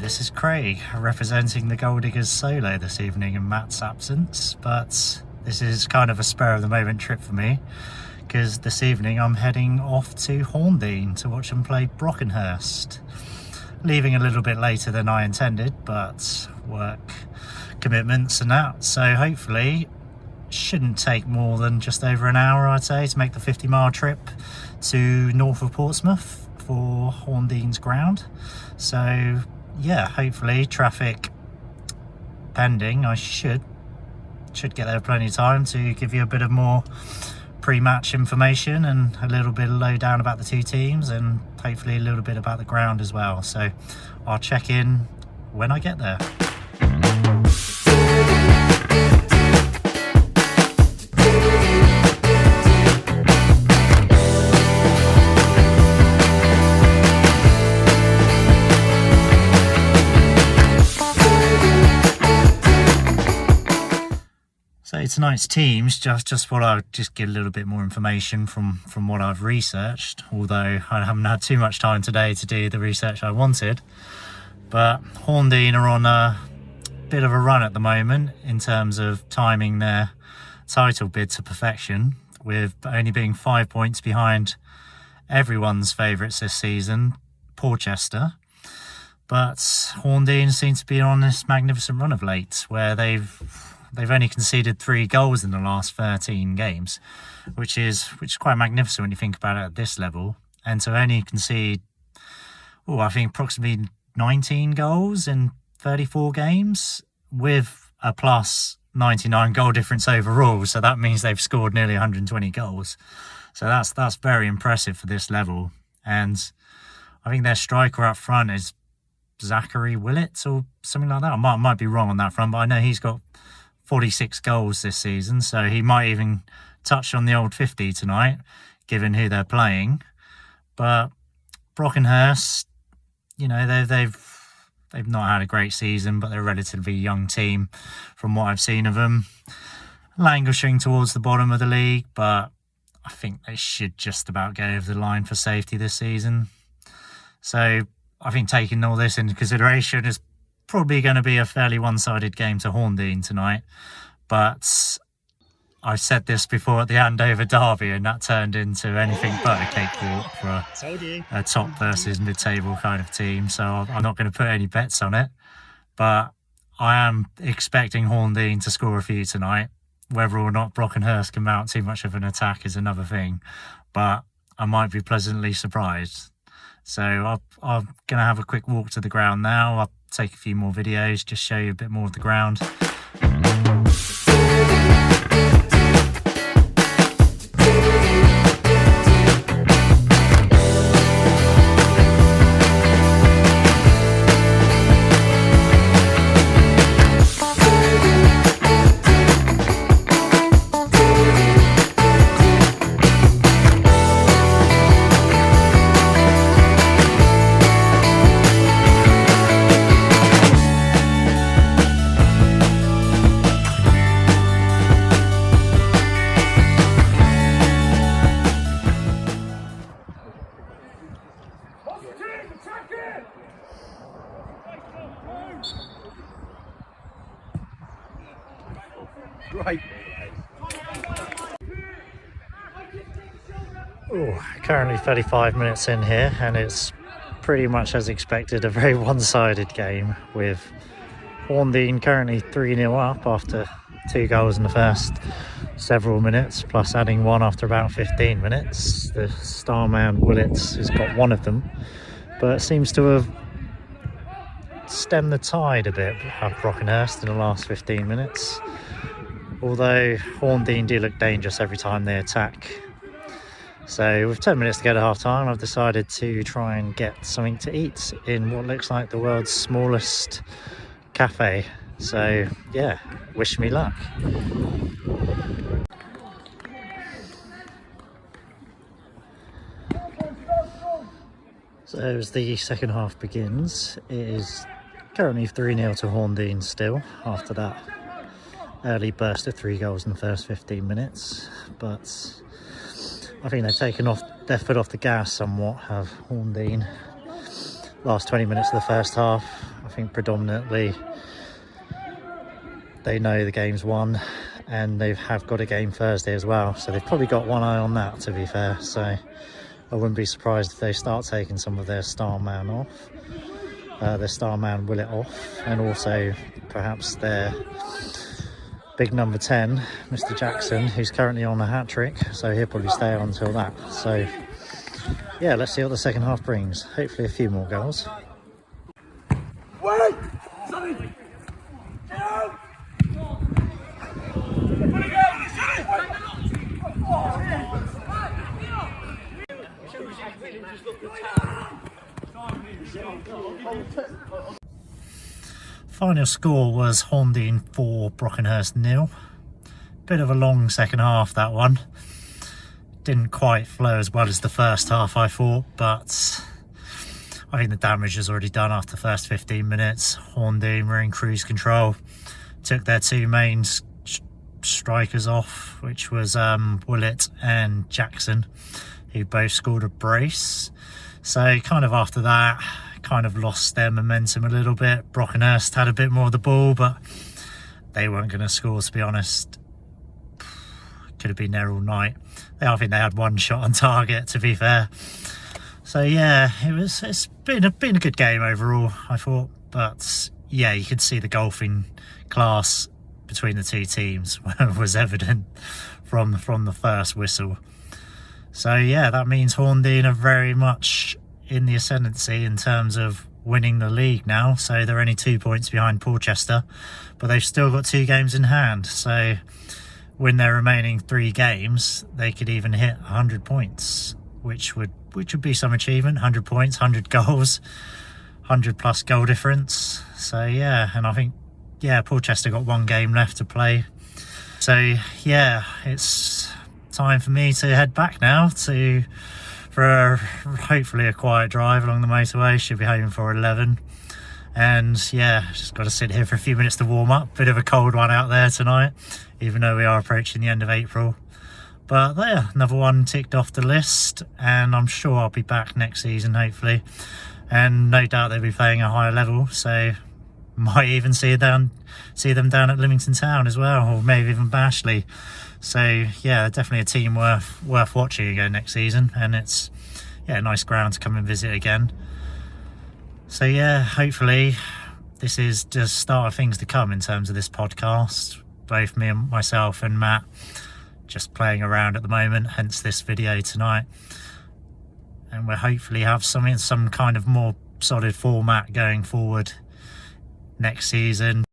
this is Craig representing the Gold Diggers solo this evening in Matt's absence, but this is kind of a spur of the moment trip for me because this evening I'm heading off to Horndean to watch them play Brockenhurst. Leaving a little bit later than I intended, but work commitments and that, so hopefully shouldn't take more than just over an hour, I'd say, to make the 50-mile trip to north of Portsmouth for Horndean's ground. So yeah, hopefully traffic pending, I should get there plenty of time to give you a bit of more pre-match information and a little bit of lowdown about the two teams and hopefully a little bit about the ground as well. So I'll check in when I get there. So tonight's teams, just what I'll just get a little bit more information from what I've researched, although I haven't had too much time today to do the research I wanted. But Horndean are on a bit of a run at the moment in terms of timing their title bid to perfection, with only being 5 points behind everyone's favourites this season, Porchester. But Horndean seem to be on this magnificent run of late, where they've only conceded 3 goals in the last 13 games, which is quite magnificent when you think about it at this level. And to only concede, I think approximately 19 goals in 34 games with a plus 99 goal difference overall. So that means they've scored nearly 120 goals. So that's very impressive for this level. And I think their striker up front is Zachary Willett or something like that. I might be wrong on that front, but I know he's got 46 goals this season, so he might even touch on the old 50 tonight, given who they're playing. But Brockenhurst, they've not had a great season, but they're a relatively young team from what I've seen of them. Languishing towards the bottom of the league, but I think they should just about go over the line for safety this season. So I think taking all this into consideration is probably going to be a fairly one-sided game to Horndean tonight, but I said this before at the Andover derby and that turned into anything but a cakewalk for a top versus mid-table kind of team, so I'm not going to put any bets on it, but I am expecting Horndean to score a few tonight. Whether or not Brockenhurst can mount too much of an attack is another thing, but I might be pleasantly surprised. So I'm going to have a quick walk to the ground now. I'll take a few more videos, just show you a bit more of the ground. Right. Currently 35 minutes in here, and it's pretty much as expected, a very one-sided game, with Horndean currently 3-0 up after 2 goals in the first several minutes, plus adding one after about 15 minutes. The Starman Willett has got one of them, but seems to have stemmed the tide a bit at Brockenhurst in the last 15 minutes. Although Horndean do look dangerous every time they attack. So with 10 minutes to go to half time, I've decided to try and get something to eat in what looks like the world's smallest cafe. So yeah, wish me luck. So as the second half begins, it is currently 3-0 to Horndean still, after that early burst of 3 goals in the first 15 minutes. But I think they've taken off their foot off the gas somewhat, have Horndean. last 20 minutes of the first half. I think predominantly they know the game's won, and they have got a game Thursday as well, so they've probably got one eye on that, to be fair. So I wouldn't be surprised if they start taking some of their Starman off, their Starman Willet off, and also perhaps their big number 10, Mr. Jackson, who's currently on a hat-trick, so he'll probably stay on until that. So yeah, let's see what the second half brings. Hopefully a few more goals. Final score was Horndean 4, Brockenhurst 0. Bit of a long second half, that one. Didn't quite flow as well as the first half, I thought, but I think the damage was already done after the first 15 minutes. Horndean were in cruise control, took their two main strikers off, which was Willett and Jackson, who both scored a brace. So kind of after that, kind of lost their momentum a little bit. Brockenhurst had a bit more of the ball, but they weren't going to score, to be honest. Could have been there all night. I think they had one shot on target, to be fair. So yeah, it's been a good game overall, I thought. But yeah, you could see the golfing class between the two teams was evident from the first whistle. So yeah, that means Horndean are very much in the ascendancy in terms of winning the league now. So they're only 2 points behind Portchester, but they've still got 2 games in hand. So win their remaining 3 games, they could even hit 100 points, which would be some achievement. 100 points, 100 goals, 100 plus goal difference. So yeah, and I think, yeah, Portchester got 1 game left to play. So yeah, it's time for me to head back now for hopefully a quiet drive along the motorway. Should be home for 11. And yeah, just got to sit here for a few minutes to warm up. Bit of a cold one out there tonight, even though we are approaching the end of April. But there, another one ticked off the list, and I'm sure I'll be back next season, hopefully. And no doubt they'll be playing a higher level, so might even see them down at Lymington Town as well, or maybe even Bashley. So yeah, definitely a team worth watching again next season, and it's a nice ground to come and visit again. So yeah, hopefully this is just the start of things to come in terms of this podcast. Both myself and Matt just playing around at the moment, hence this video tonight. And we'll hopefully have some kind of more solid format going forward next season.